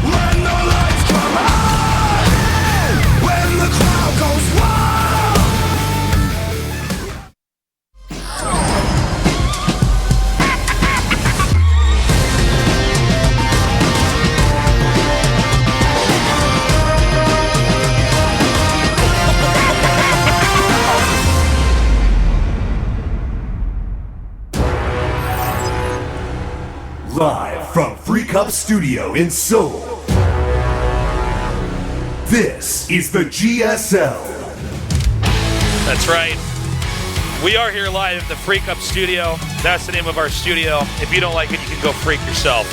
When the lights come on, when the crowd goes wild. Live from Freak Up Studio in Seoul, this is the GSL. That's right. We are here live at the Freak Up Studio. That's the name of our studio. If you don't like it, you can go freak yourself.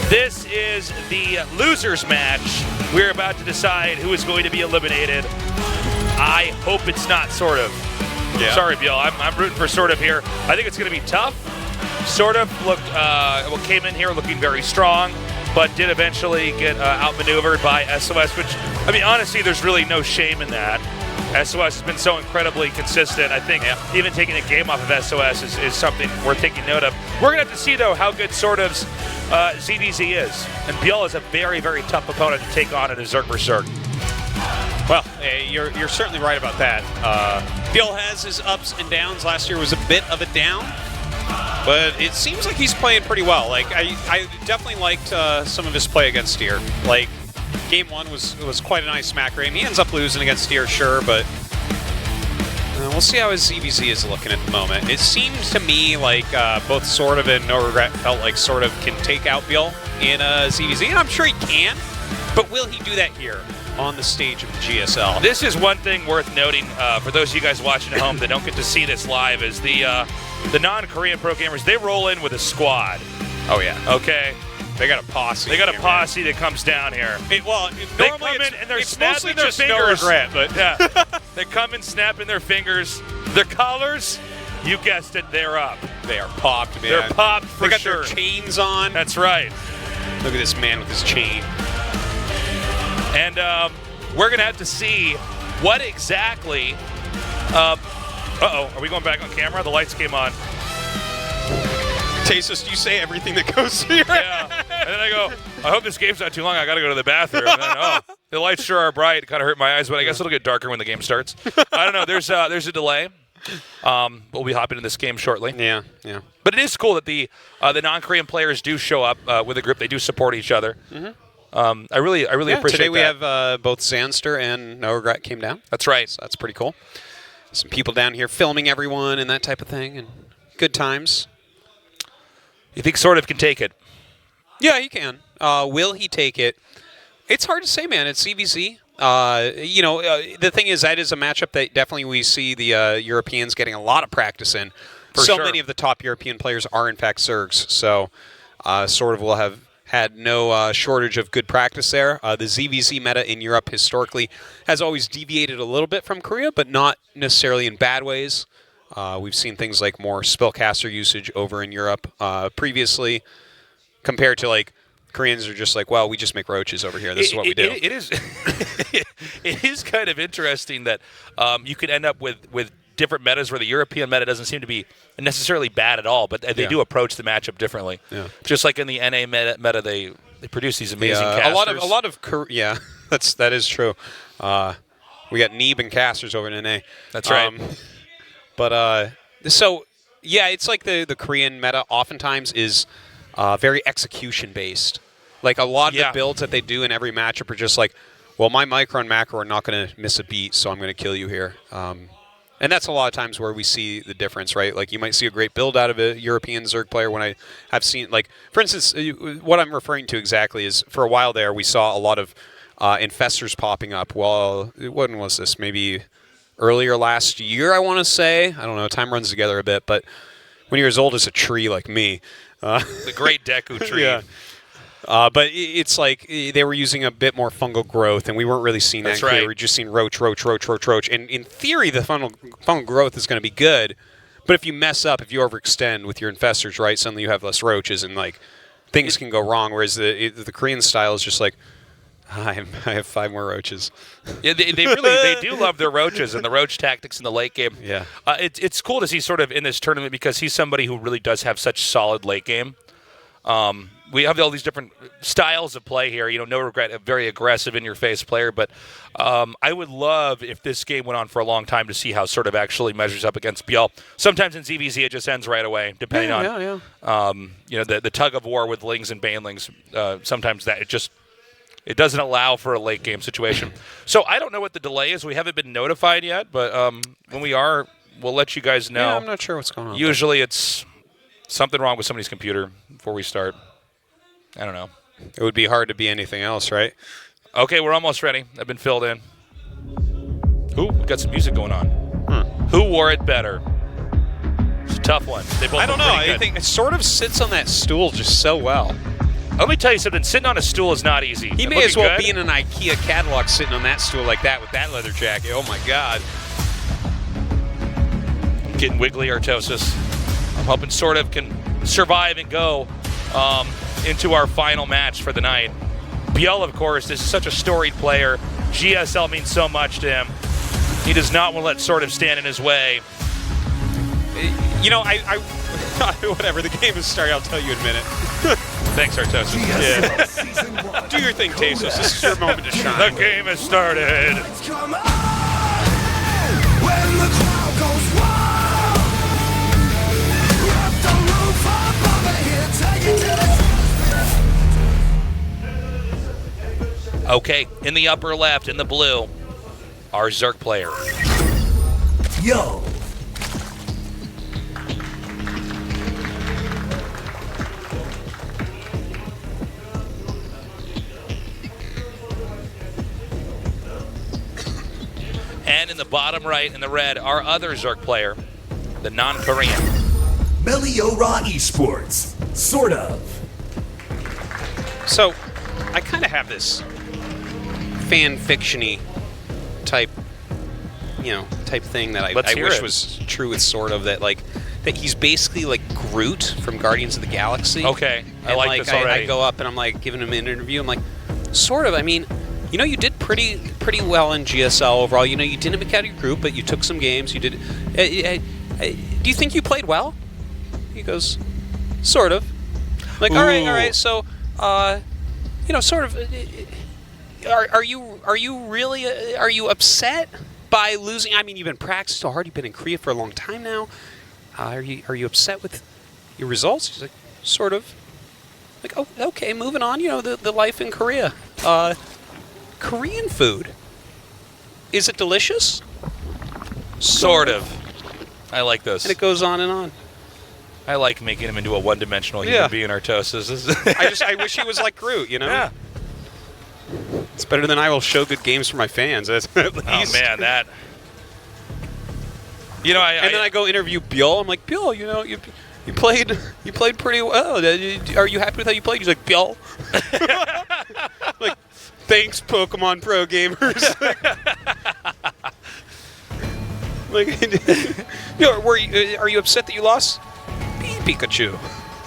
This is the losers match. We're about to decide who is going to be eliminated. I hope it's not SortOf. Yeah. Sorry, ByuL. I'm rooting for SortOf here. I think it's going to be tough. SortOf came in here looking very strong, but did eventually get outmaneuvered by SOS, which, I mean, honestly, there's really no shame in that. SOS has been so incredibly consistent. I think even taking a game off of SOS is something worth taking note of. We're going to have to see, though, how good SortOf's ZVZ is. And ByuL is a very, very tough opponent to take on in a Zerg vs. Zerg. Well, you're certainly right about that. ByuL has his ups and downs. Last year was a bit of a down, but it seems like he's playing pretty well. Like I definitely liked some of his play against Steer. Like game one was quite a nice smack rate. He ends up losing against Steer, sure, but we'll see how his ZVZ is looking at the moment. It seems to me like both SortOf and No Regret felt like SortOf can take out ByuL in a ZVZ, and I'm sure he can, but will he do that here on the stage of the GSL? This is one thing worth noting for those of you guys watching at home that don't get to see this live is the non-Korean pro gamers, they roll in with a squad. Oh yeah. Okay. They got a posse. They got a posse that comes down here. They come in and they're snapping their fingers. No regret, but yeah. They come in snapping their fingers. Their collars, you guessed it, they're up. They are popped, man. They're popped for sure. They got sure. their chains on. That's right. Look at this man with his chain. And we're going to have to see what exactly... uh-oh, are we going back on camera? The lights came on. Tasus, you say everything that goes through your head. And then I go, I hope this game's not too long. I got to go to the bathroom. And then, the lights sure are bright. It kind of hurt my eyes, but I guess it'll get darker when the game starts. I don't know. There's a delay. We'll be hopping into this game shortly. Yeah. But it is cool that the non-Korean players do show up with a group. They do support each other. Mm-hmm. I really appreciate that. Today we have both Zanster and No Regret came down. That's right. So that's pretty cool. Some people down here filming everyone and that type of thing, and good times. You think SortOf can take it? Yeah, he can. Will he take it? It's hard to say, man. It's CVZ. The thing is, that is a matchup that definitely we see the Europeans getting a lot of practice in. Many of the top European players are, in fact, Zergs. So SortOf will have had no shortage of good practice there. The ZVZ meta in Europe historically has always deviated a little bit from Korea, but not necessarily in bad ways. We've seen things like more spellcaster usage over in Europe previously, compared to like Koreans are just like, well, we just make roaches over here. This is what we do. It is. It is kind of interesting that you could end up with different metas where the European meta doesn't seem to be necessarily bad at all, but they do approach the matchup differently. Yeah. Just like in the NA meta they produce these amazing casters. A lot of that is true. We got Neeb and casters over in NA. That's right. It's like the Korean meta oftentimes is very execution based. Like a lot of the builds that they do in every matchup are just like, well, my micro and macro are not going to miss a beat, so I'm going to kill you here. And that's a lot of times where we see the difference, right? Like you might see a great build out of a European Zerg player when I have seen, like, for instance, what I'm referring to exactly is for a while there we saw a lot of infestors popping up. Well, when was this? Maybe earlier last year, I want to say. I don't know. Time runs together a bit, but when you're as old as a tree like me. The great Deku tree. Yeah. But it's like they were using a bit more fungal growth, and we weren't really seeing that. That's right. We were just seeing roach. And in theory, the fungal growth is going to be good. But if you mess up, if you overextend with your infestors, right, suddenly you have less roaches, and like things can go wrong. Whereas the Korean style is just like, I have 5 more roaches. Yeah, they do love their roaches and the roach tactics in the late game. Yeah. It's cool to see sort of in this tournament because he's somebody who really does have such solid late game. We have all these different styles of play here. No regret, a very aggressive, in-your-face player. But I would love if this game went on for a long time to see how sort of actually measures up against ByuL. Sometimes in ZVZ it just ends right away, depending on the tug of war with Lings and Banelings. Sometimes that it doesn't allow for a late game situation. So I don't know what the delay is. We haven't been notified yet, but when we are, we'll let you guys know. Yeah, I'm not sure what's going on. Usually it's something wrong with somebody's computer before we start. I don't know. It would be hard to be anything else, right? Okay, we're almost ready. I've been filled in. Ooh, we got some music going on. Who wore it better? It's a tough one. They both I don't know. I think it sort of sits on that stool just so well. Let me tell you something. Sitting on a stool is not easy. He may as well be in an IKEA catalog sitting on that stool like that with that leather jacket. Oh, my God. Getting wiggly artosis. I'm hoping SortOf can survive and go into our final match for the night. ByuL, of course, is such a storied player. GSL means so much to him. He does not want to let SortOf stand in his way. Whatever. The game is starting. I'll tell you in a minute. Thanks, Artosis. Yeah. Do your thing, Tasos. This is your moment to shine. The game has started. Come on, when the crowd goes wild. Rock the roof up over here, take it to the Okay, in the upper left, in the blue, our Zerk player. Yo. And in the bottom right, in the red, our other Zerk player, the non-Korean. Meliora Esports. SortOf. So, I kind of have this fan fiction-y type thing that I wish was true with SortOf, that he's basically like Groot from Guardians of the Galaxy. Okay, I like this already. I go up and I'm like giving him an interview. I'm like, SortOf. I mean, you did pretty well in GSL overall. You didn't make out of your group, but you took some games. You did. Do you think you played well? He goes, sort of. I'm like, all right. So, sort of. Are you upset by losing? I mean, you've been practicing so hard. You've been in Korea for a long time now. Are you upset with your results? He's like, sort of. Like, oh, okay, moving on. The life in Korea. Korean food. Is it delicious? Sort of. I like this. And it goes on and on. I like making him into a one-dimensional human being, Artosis. I wish he was like Groot, Yeah. It's better than I will show good games for my fans. At least. Oh, man, that... then I go interview ByuL. I'm like, ByuL, you played pretty well. Are you happy with how you played? He's like, ByuL. Like, thanks, Pokemon Pro gamers. Are you upset that you lost? Pikachu.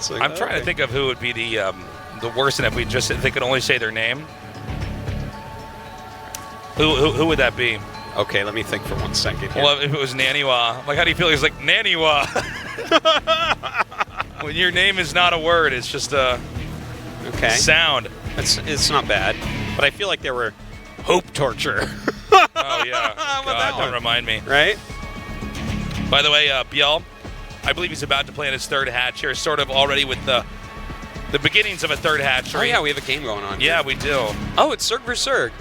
Like, I'm trying to think of who would be the worst, and if they could only say their name. Who would that be? Okay, let me think for 1 second here. Well, if it was Naniwa, like, how do you feel? He's like, Naniwa. When your name is not a word, it's just a sound. It's not bad, but I feel like there were hope torture. Oh, yeah. God, don't remind me. Right? By the way, ByuL, I believe he's about to play in his third hatch here, sort of already with the beginnings of a third hatchery. Oh, yeah, we have a game going on. Yeah, we do. Oh, it's Zerg vs. Zerg.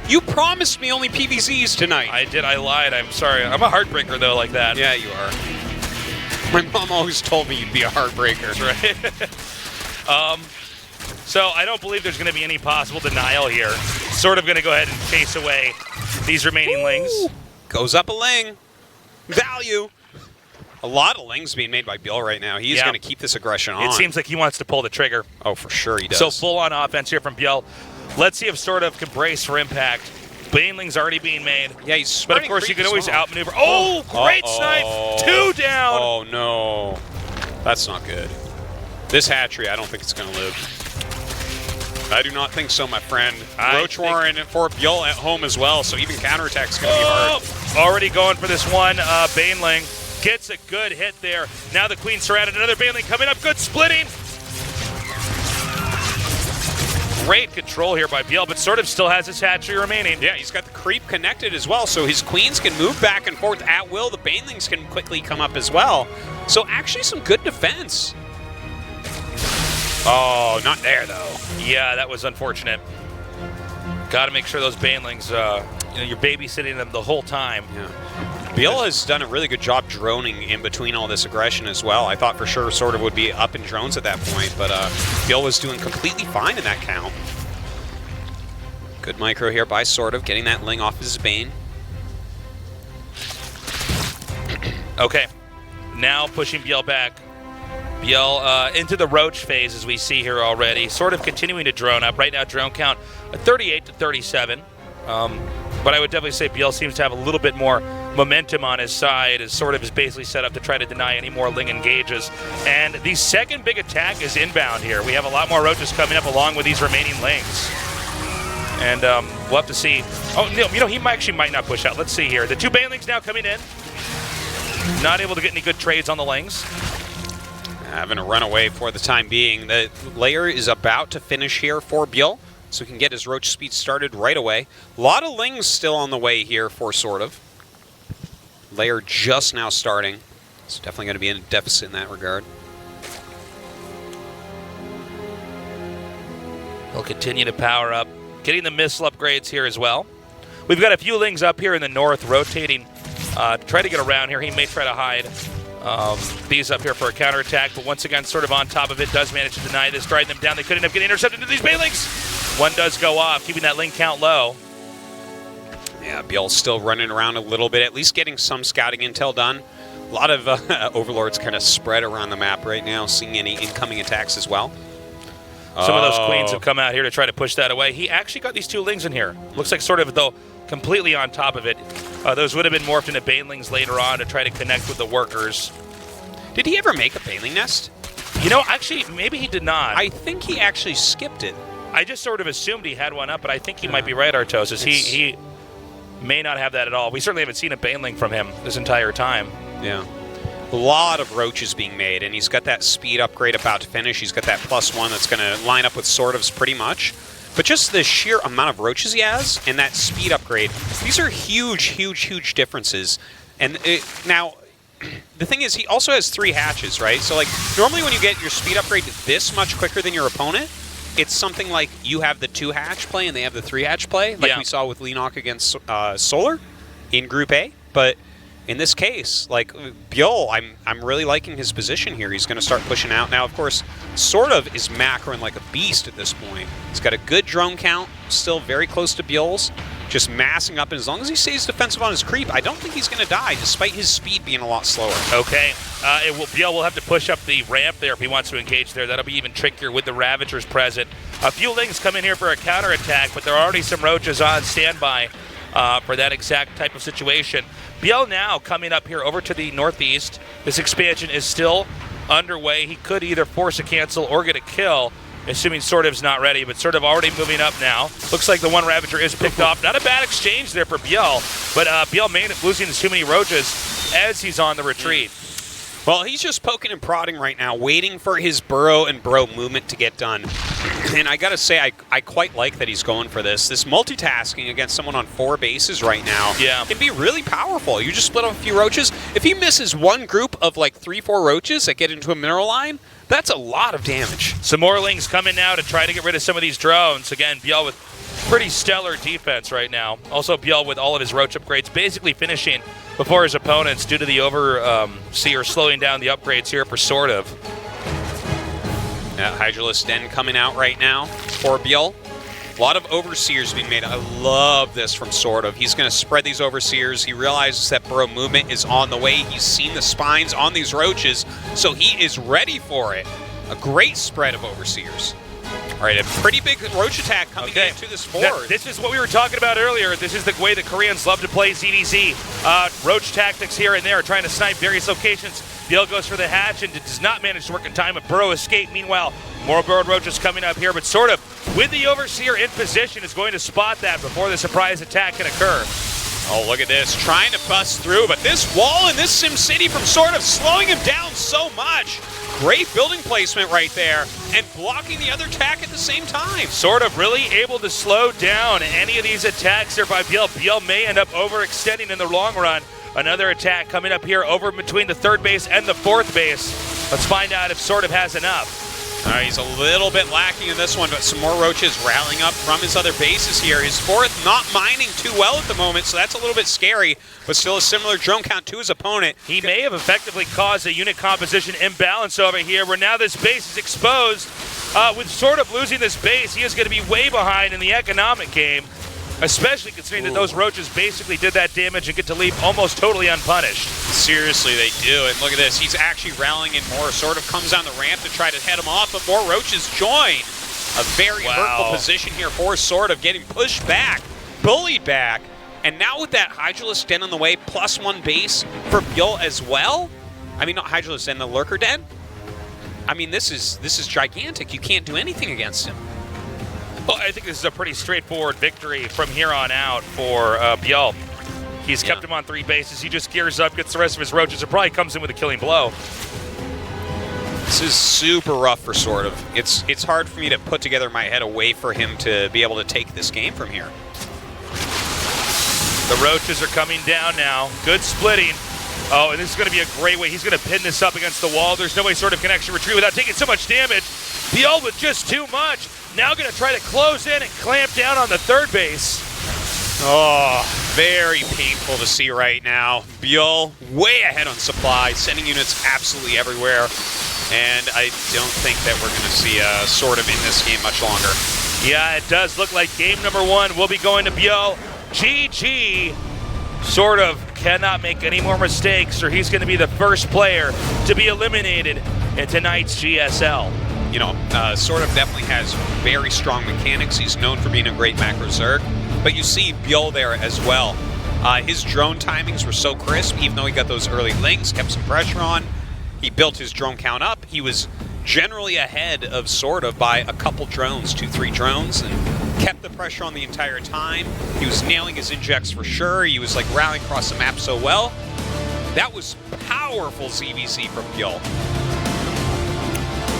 You promised me only PVZs tonight. I did. I lied. I'm sorry. I'm a heartbreaker, though, like that. Yeah, you are. My mom always told me you'd be a heartbreaker. Right? So I don't believe there's going to be any possible denial here. Sort of going to go ahead and chase away these remaining Lings. Goes up a Ling. Value. A lot of Lings being made by ByuL right now. He's going to keep this aggression on. It seems like he wants to pull the trigger. Oh, for sure he does. So full-on offense here from ByuL. Let's see if SortOf can brace for impact. Baneling's already being made. Yeah, he's But, of course, you can always outmaneuver. Oh, great snipe. 2 down. Oh, no. That's not good. This hatchery, I don't think it's going to live. I do not think so, my friend. Roach Warren for ByuL at home as well, so even counterattack's going to be hard. Already going for this one. Baneling gets a good hit there. Now the Queen surrounded. Another Baneling coming up. Good splitting. Great control here by ByuL, but SortOf still has his hatchery remaining. Yeah, he's got the creep connected as well, so his queens can move back and forth at will. The banelings can quickly come up as well. So actually some good defense. Oh, not there though. Yeah, that was unfortunate. Got to make sure those banelings, you're babysitting them the whole time. Yeah. ByuL has done a really good job droning in between all this aggression as well. I thought for sure SortOf would be up in drones at that point, but ByuL was doing completely fine in that count. Good micro here by SortOf, getting that Ling off his Bane. Okay, now pushing ByuL back. ByuL into the Roach phase as we see here already. SortOf continuing to drone up. Right now drone count 38 to 37. But I would definitely say ByuL seems to have a little bit more momentum on his side as SortOf is basically set up to try to deny any more Ling engages. And the second big attack is inbound here. We have a lot more Roaches coming up along with these remaining Lings. And we'll have to see. Oh, he might not push out. Let's see here. The two Banelings now coming in. Not able to get any good trades on the Lings. Having a runaway for the time being. The layer is about to finish here for ByuL, so he can get his Roach speed started right away. A lot of Lings still on the way here for SortOf. Layer just now starting. It's definitely going to be in a deficit in that regard. He'll continue to power up. Getting the missile upgrades here as well. We've got a few Lings up here in the north rotating. Try to get around here. He may try to hide these up here for a counterattack, but once again, SortOf on top of it, does manage to deny this, driving them down. They could end up getting intercepted into these Banelings. One does go off, keeping that Ling count low. Yeah, ByuL's still running around a little bit, at least getting some scouting intel done. A lot of Overlords kind of spread around the map right now, seeing any incoming attacks as well. Some of those Queens have come out here to try to push that away. He actually got these two Lings in here. Looks like SortOf, though, completely on top of it. Those would have been morphed into Banelings later on to try to connect with the workers. Did he ever make a Baneling nest? You know, actually, maybe he did not. I think he actually skipped it. I just sort of assumed he had one up, but I think he might be right, Artosis. He may not have that at all. We certainly haven't seen a Baneling from him this entire time. Yeah. A lot of Roaches being made, and he's got that speed upgrade about to finish. He's got that +1 that's going to line up with SortOf's pretty much. But just the sheer amount of Roaches he has and that speed upgrade, these are huge, huge, huge differences. And now, the thing is, he also has 3 hatches, right? So, like, normally when you get your speed upgrade this much quicker than your opponent, it's something like you have the 2 hatch play and they have the 3 hatch play, like we saw with Leenock against Solar in Group A. But in this case, like ByuL, I'm really liking his position here. He's going to start pushing out. Now, of course, SortOf is macroing like a beast at this point. He's got a good drone count, still very close to ByuL's, just massing up. And as long as he stays defensive on his creep, I don't think he's going to die, despite his speed being a lot slower. Okay. ByuL will have to push up the ramp there if he wants to engage there. That'll be even trickier with the Ravagers present. A few Lings come in here for a counterattack, but there are already some Roaches on standby for that exact type of situation. ByuL now coming up here over to the northeast. This expansion is still underway. He could either force a cancel or get a kill, assuming SortOf's not ready, but SortOf already moving up now. Looks like the one Ravager is picked off. Not a bad exchange there for ByuL, but ByuL may end up losing too many Roaches as he's on the retreat. Well, he's just poking and prodding right now, waiting for his burrow and bro movement to get done. And I gotta say, I quite like that he's going for this. This multitasking against someone on 4 bases right now can be really powerful. You just split up a few Roaches. If he misses one group of like 3-4 Roaches that get into a mineral line, that's a lot of damage. Some more Lings coming now to try to get rid of some of these drones. Again, ByuL with pretty stellar defense right now. Also, ByuL with all of his Roach upgrades basically finishing before his opponents due to the Overseer slowing down the upgrades here for SortOf. Hydralisk Den coming out right now for ByuL. A lot of Overseers being made. I love this from SortOf. He's going to spread these Overseers. He realizes that burrow movement is on the way. He's seen the spines on these Roaches, so he is ready for it. A great spread of Overseers. All right, a pretty big Roach attack coming into this forward. Now, this is what we were talking about earlier. This is the way the Koreans love to play ZDZ. Roach tactics here and there, trying to snipe various locations. ByuL goes for the hatch and does not manage to work in time, but Burrow escape. Meanwhile, more Burrowed Roaches coming up here, but SortOf, with the Overseer in position, is going to spot that before the surprise attack can occur. Oh, look at this, trying to bust through, but this wall in this SimCity from SortOf slowing him down so much. Great building placement right there, and blocking the other attack at the same time. SortOf really able to slow down any of these attacks there by ByuL. ByuL may end up overextending in the long run. Another attack coming up here over between the third base and the fourth base. Let's find out if SortOf has enough. All right, he's a little bit lacking in this one, but some more Roaches rallying up from his other bases here. His fourth not mining too well at the moment, so that's a little bit scary, but still a similar drone count to his opponent. He may have effectively caused a unit composition imbalance over here, where now this base is exposed. With SortOf losing this base, he is going to be way behind in the economic game, especially considering that those Roaches basically did that damage and get to leave almost totally unpunished. Seriously, they do. And look at this. He's actually rallying in more. SortOf comes down the ramp to try to head him off, but more Roaches join. A very hurtful position here for SortOf, getting pushed back, bullied back. And now with that Hydralisk Den on the way, +1 base for ByuL as well. I mean, not Hydralisk Den, the Lurker Den. I mean, this is gigantic. You can't do anything against him. Well, I think this is a pretty straightforward victory from here on out for ByuL. He's kept him on 3 bases. He just gears up, gets the rest of his Roaches, and probably comes in with a killing blow. This is super rough for SortOf. It's hard for me to put together my head a way for him to be able to take this game from here. The Roaches are coming down now. Good splitting. Oh, and this is going to be a great way. He's going to pin this up against the wall. There's no way SortOf can actually retreat without taking so much damage. ByuL with just too much. Now going to try to close in and clamp down on the third base. Oh, very painful to see right now. ByuL way ahead on supply, sending units absolutely everywhere. And I don't think that we're going to see SortOf in this game much longer. Yeah, it does look like game number 1 will be going to ByuL. GG. SortOf cannot make any more mistakes, or he's going to be the first player to be eliminated in tonight's GSL. You know, SortOf definitely has very strong mechanics. He's known for being a great macro Zerg, but you see ByuL there as well. His drone timings were so crisp, even though he got those early links, kept some pressure on. He built his drone count up. He was generally ahead of SortOf by a couple drones, 2-3 drones, and kept the pressure on the entire time. He was nailing his injects for sure. He was like rallying across the map so well. That was powerful ZVZ from ByuL.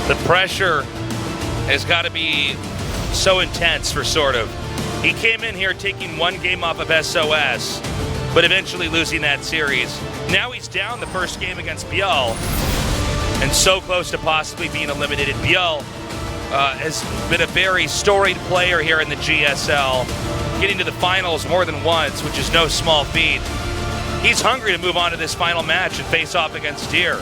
The pressure has got to be so intense for SortOf. He came in here taking 1 game off of SOS, but eventually losing that series. Now he's down the first game against ByuL, and so close to possibly being eliminated. ByuL has been a very storied player here in the GSL, getting to the finals more than once, which is no small feat. He's hungry to move on to this final match and face off against Deer.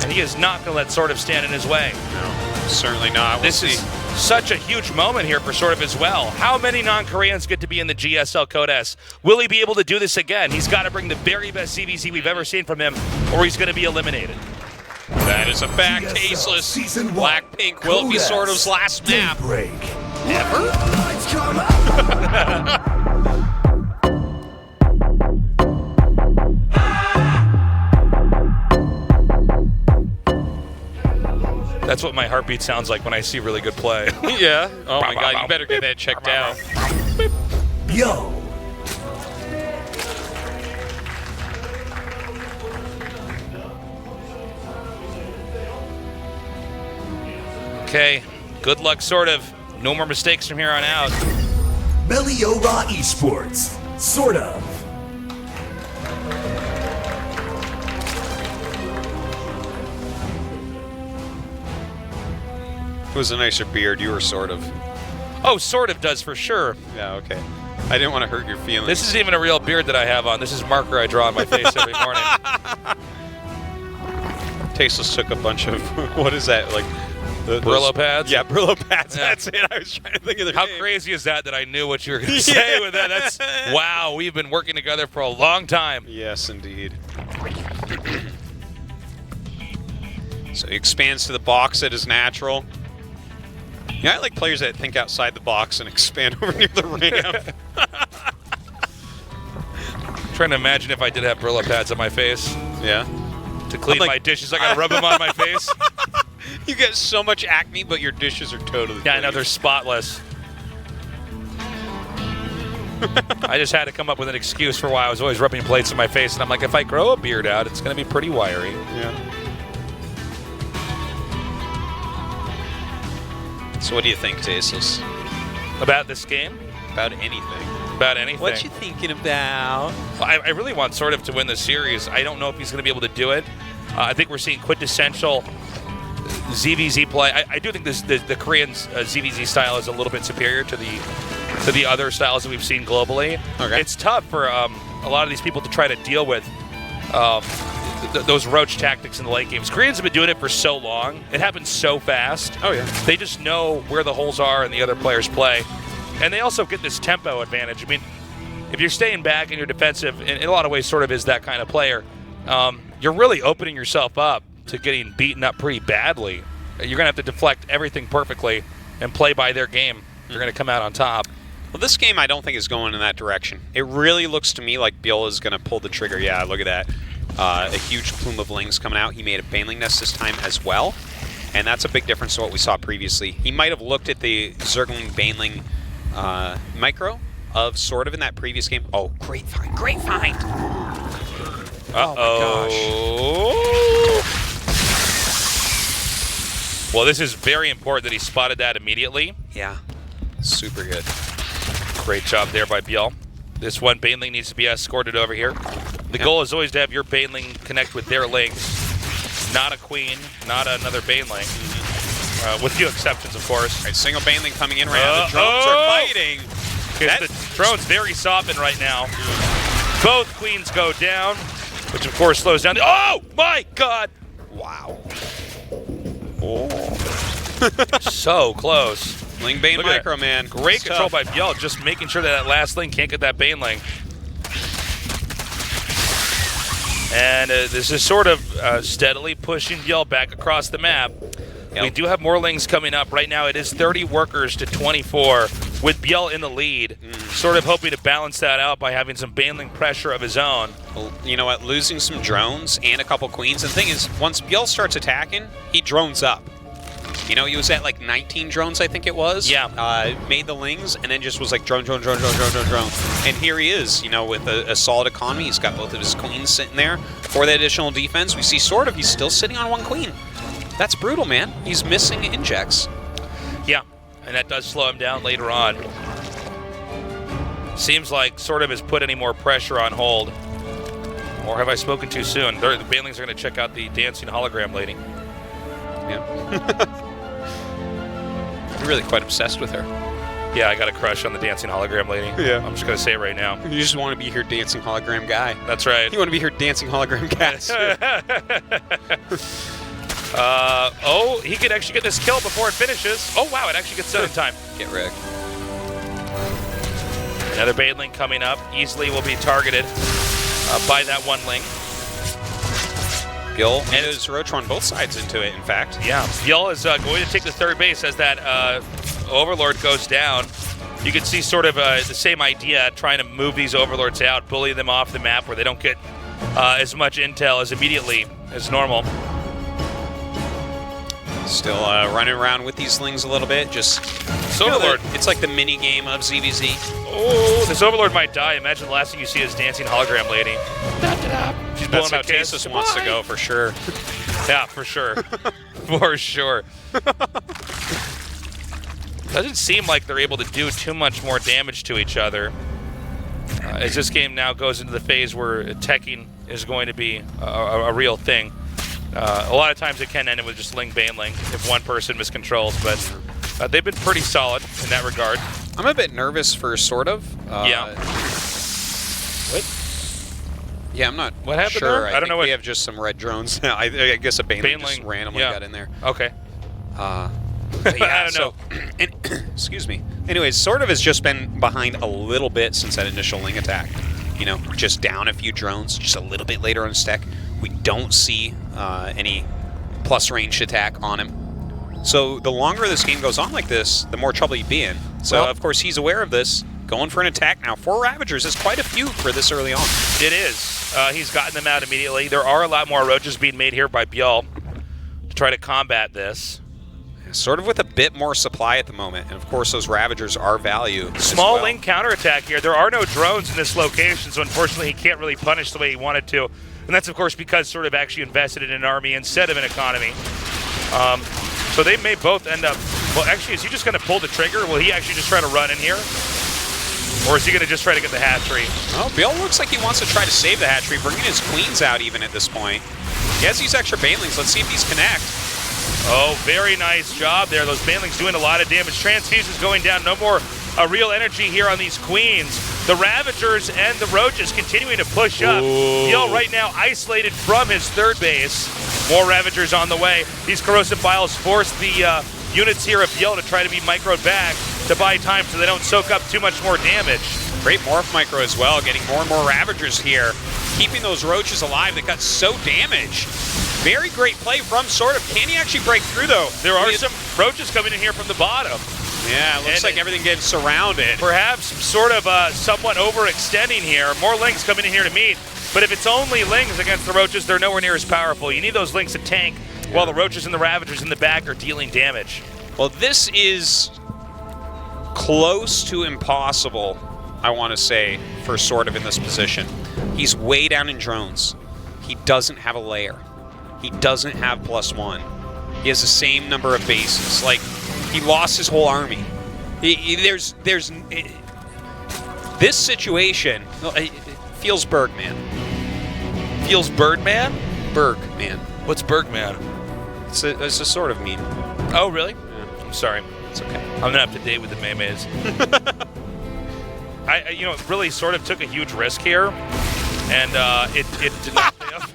And he is not going to let SortOf stand in his way. No, certainly not. This is such a huge moment here for SortOf as well. How many non-Koreans get to be in the GSL Code S? Will he be able to do this again? He's got to bring the very best CVC we've ever seen from him, or he's going to be eliminated. That is a fact. GSL Tasteless. Season 1. Blackpink will be SortOf's last map. Daybreak. Ever? Lights come out. That's what my heartbeat sounds like when I see really good play. Yeah. Oh my God, you better get that checked out. Yo. Okay, good luck, SortOf. No more mistakes from here on out. Meliora Esports. SortOf. Who has a nicer beard, you or SortOf? Oh, SortOf does for sure. Yeah, okay. I didn't want to hurt your feelings. This isn't even a real beard that I have on. This is marker I draw on my face every morning. Tasteless took a bunch of, what is that, like? Brillo pads? Yeah, Brillo pads, Yeah. that's it. I was trying to think of the How name. crazy is that I knew what you were going to say with that? That's, wow, we've been working together for a long time. Yes, indeed. So he expands to the box that is natural. Yeah, I like players that think outside the box and expand over near the ramp. Trying to imagine if I did have Brillo pads on my face. Yeah. To clean my dishes, I gotta rub them on my face. You get so much acne, but your dishes are totally Yeah, I clean. know, they're spotless. I just had to come up with an excuse for why I was always rubbing plates in my face, and I'm like, if I grow a beard out, it's going to be pretty wiry. Yeah. So what do you think, Tasteless? About this game? About anything. About anything. What you thinking about? Well, I really want SortOf to win the series. I don't know if he's going to be able to do it. I think we're seeing quintessential ZVZ play. I do think the Korean ZVZ style is a little bit superior to the other styles that we've seen globally. Okay. It's tough for a lot of these people to try to deal with those roach tactics in the late games. Koreans have been doing it for so long. It happens so fast. Oh, yeah. They just know where the holes are and the other players play. And they also get this tempo advantage. I mean, if you're staying back and you're defensive, in a lot of ways SortOf is that kind of player, you're really opening yourself up to getting beaten up pretty badly. You're going to have to deflect everything perfectly and play by their game. You're going to come out on top. Well, this game I don't think is going in that direction. It really looks to me like ByuL is going to pull the trigger. Yeah, look at that. A huge plume of lings coming out. He made a baneling nest this time as well. And that's a big difference to what we saw previously. He might have looked at the Zergling baneling micro of SortOf in that previous game. Oh, great find. Great find. Uh-oh. Oh, my gosh. Well, this is very important that he spotted that immediately. Yeah. Super good. Great job there by ByuL. This one baneling needs to be escorted over here. The goal is always to have your baneling connect with their lings. Not a queen, not another baneling. With few exceptions, of course. All right, single baneling coming in right now. The drones are fighting. The drone's very softened right now. Both queens go down, which of course slows down. Oh my God! Wow. Oh. So close. Ling Bane Look at micro, that. man. Great It's control tough. by ByuL, just making sure that last link can't get that baneling. And this is SortOf steadily pushing ByuL back across the map. Yep. We do have more lings coming up. Right now it is 30 workers to 24 with ByuL in the lead. SortOf hoping to balance that out by having some baneling pressure of his own. Well, you know what? Losing some drones and a couple queens. And the thing is, once ByuL starts attacking, he drones up. You know, he was at like 19 drones, I think it was. Yeah. Made the lings and then just was like drone. And here he is, you know, with a solid economy. He's got both of his queens sitting there for that additional defense. We see SortOf, he's still sitting on one queen. That's brutal, man. He's missing injects. Yeah, and that does slow him down later on. Seems like SortOf has put any more pressure on hold. Or have I spoken too soon? The banelings are going to check out the dancing hologram lady. Yeah. You're really quite obsessed with her. Yeah, I got a crush on the dancing hologram lady. Yeah. I'm just going to say it right now. You just want to be her dancing hologram guy. That's right. You want to be her dancing hologram cat. Oh, he could actually get this kill before it finishes. Oh, wow, it actually gets done in time. Get wrecked. Another baneling coming up. Easily will be targeted by that one link. ByuL and his Roach on both sides into it, in fact. Yeah, ByuL is going to take the third base as that Overlord goes down. You can see sort of the same idea, trying to move these Overlords out, bully them off the map where they don't get as much intel as immediately as normal. Still running around with these slings a little bit. Just Overlord. It's like the mini game of ZVZ. Oh, this Overlord might die. Imagine the last thing you see is dancing hologram lady. She's blowing That's out how Casus wants to go for sure. Yeah, for sure. For sure. Doesn't seem like they're able to do too much more damage to each other. As this game now goes into the phase where teching is going to be a real thing. A lot of times it can end with just Ling Baneling if one person miscontrols, but they've been pretty solid in that regard. I'm a bit nervous for SortOf. Yeah. What? Yeah, I'm not What happened sure. there? I don't think know we what- have just some red drones now. I guess a Baneling just Baneling, randomly yeah. got in there. Okay. But yeah, I don't know. And, excuse me. Anyways, SortOf has just been behind a little bit since that initial Ling attack. You know, just down a few drones, just a little bit later on his tech. We don't see any plus ranged attack on him. So the longer this game goes on like this, the more trouble he'd be in. So, Well- of course, he's aware of this. going for an attack now. 4 Ravagers is quite a few for this early on. It is. He's gotten them out immediately. There are a lot more roaches being made here by ByuL to try to combat this. Sort of with a bit more supply at the moment, and of course those Ravagers are value. Small link counterattack here. There are no drones in this location, so unfortunately he can't really punish the way he wanted to. And that's of course because SortOf actually invested in an army instead of an economy. So they may both end up, well actually is he just going to pull the trigger? Will he actually just try to run in here? Or is he going to just try to get the hatchery? Well, ByuL looks like he wants to try to save the hatchery, bringing his queens out even at this point. He has these extra banelings. Let's see if these connect. Oh, very nice job there. Those banelings doing a lot of damage. Transfuse is going down. No more real energy here on these queens. The Ravagers and the Roaches continuing to push up. ByuL right now isolated from his third base. More Ravagers on the way. These corrosive biles force the units here of ByuL to try to be microed back to buy time so they don't soak up too much more damage. Great morph micro as well, getting more and more Ravagers here. Keeping those Roaches alive that got so damaged. Very great play from SortOf. Can he actually break through, though? There are some Roaches coming in here from the bottom. Yeah, it looks like everything getting surrounded. Perhaps sort of somewhat overextending here. More Lings coming in here to meet. But if it's only Lings against the Roaches, they're nowhere near as powerful. You need those Lings to tank while the Roaches and the Ravagers in the back are dealing damage. Well, this is close to impossible, I want to say, for SortOf in this position. He's way down in drones. He doesn't have a layer. He doesn't have +1. He has the same number of bases. Like, he lost his whole army. This situation feels Bergman. Feels Birdman? Bergman. What's Bergman? It's a SortOf meme. Oh, really? Yeah. I'm sorry. It's okay. I'm not up to date with the memes. It really SortOf took a huge risk here, and it did not pay off.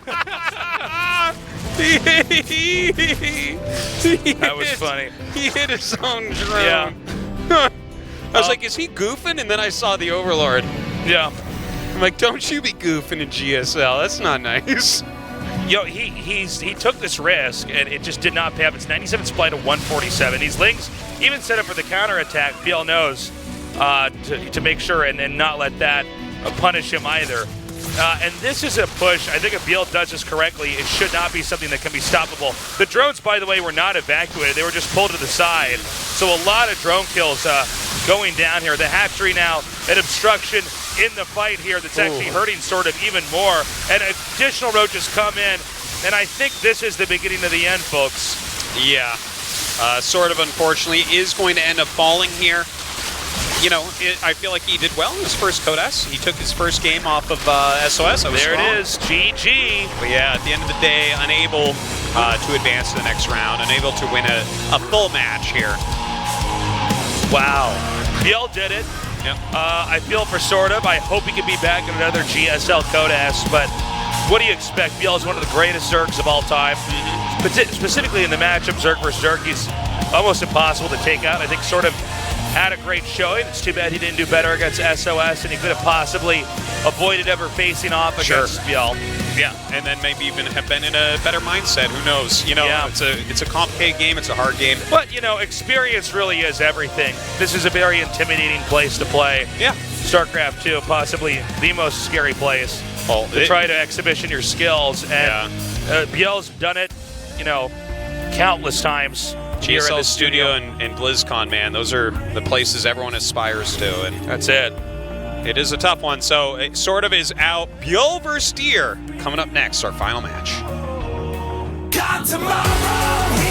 That was funny. He hit his own drone. Yeah. I was like, is he goofing? And then I saw the Overlord. Yeah. I'm like, don't you be goofing in GSL. That's not nice. He took this risk, and it just did not pay off. It's 97 supply to 147. These Lings even set up for the counterattack. ByuL knows to make sure and not let that punish him either. And this is a push. I think if ByuL does this correctly, it should not be something that can be stoppable. The drones, by the way, were not evacuated. They were just pulled to the side. So a lot of drone kills going down here. The hatchery now, an obstruction in the fight here that's actually hurting SortOf even more. And additional Roaches come in. And I think this is the beginning of the end, folks. Yeah. SortOf, unfortunately, is going to end up falling here. You know, I feel like he did well in his first Code S. He took his first game off of SOS. There it is, GG. But yeah, at the end of the day, unable to advance to the next round, unable to win a full match here. Wow. ByuL did it. Yep. I feel for SortOf. I hope he can be back in another GSL Code S, but what do you expect? ByuL is one of the greatest Zergs of all time. Specifically in the matchup, Zerg versus Zerg, he's almost impossible to take out. I think SortOf had a great showing. It's too bad he didn't do better against SOS, and he could have possibly avoided ever facing off against ByuL. Yeah, and then maybe even have been in a better mindset. Who knows? You know, it's a complicated game. It's a hard game. But, experience really is everything. This is a very intimidating place to play. Yeah. StarCraft 2, possibly the most scary place to try to exhibition your skills. And ByuL's done it, countless times. GSL Studio and BlizzCon, man, those are the places everyone aspires to, and that's it. It is a tough one. So SortOf is out. ByuL versus Deer coming up next, our final match. Come tomorrow.